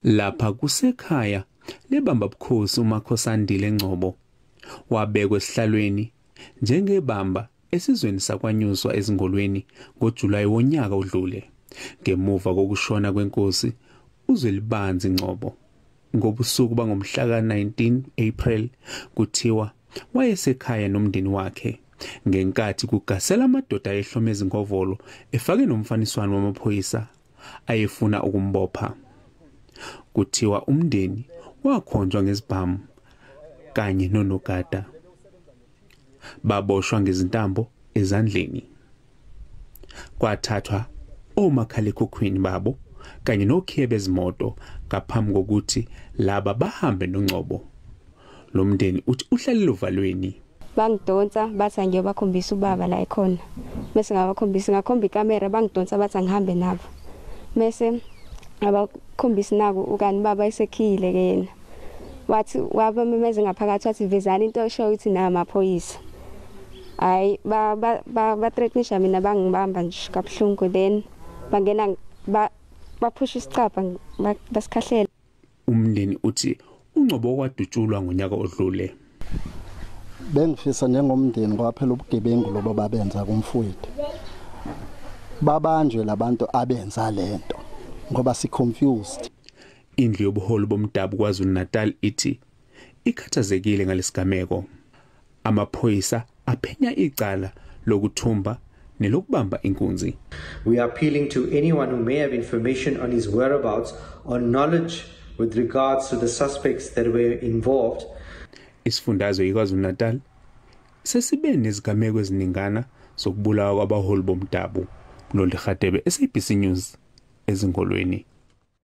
Lapha kusekhaya lebamba bukhosi uMakhosandile Ngcobo wabekwa esihlalweni njengebamba esizweni sakwaNyuzwa ezingolweni ngoJulayi wonyaka odlule ngemuva kokushona kwenkosi uZwelibanzi Ngcobo. Ngobusuku bangomhla ka-19 April kuthiwa wayesekhaya nomndeni wakhe ngenkathi kugasela amadoda ayehlome ezingovolo efake nomfaniswano wamaphoyisa ayefuna ukumbopha. Kuthiwa umndeni wakhonjwa ngezibhamu kanye nonogada, baboshwa ngezintambo ezandleni. Kwathathwa omakhalekhukhwini babo kanye nokhiye bezimoto ngaphambi kokuthi laba bahambe noNgcobo. Lo mndeni uthi uhlalele uvalweni. Bangidonsa bathi ngiyobakhombisa ubaba la ekhona. Bese ngakhomba ikamera bangidonsa bathi ngihambe nabo. Bese abakhombisi naku ukani baba esekhile ke yena. Wathi wabamemeze ngaphakathi wathi vezani into esho ukuthi na amaphoyisa. Hayi ba threatenisha mina bangibamba nje kabuhlungu then bangena baphusha isicapha basikhahlela. Umndeni uthi uNgcobo kwadutshulwa ngonyaka odlule. Bengifisa njengomndeni kwaphela ubugebengu lobo babenza kumfowethu. Babanjwe labantu abenza lento ngoba si confused. Indlu yobuholi bomdabu KwaZulu-Natal ithi ikhathazekile ngalesigameko. Amaphoyisa aphenya icala lokuthumba nelokubamba inkunzi. We are appealing to anyone who may have information on his whereabouts or knowledge with regards to the suspects that were involved. Isifundazwe iKwaZulu-Natal sesibe nezigameko eziningana zokubulawa kwabaholi bomdabu. Nolihadebe, SABC News ezingolweni.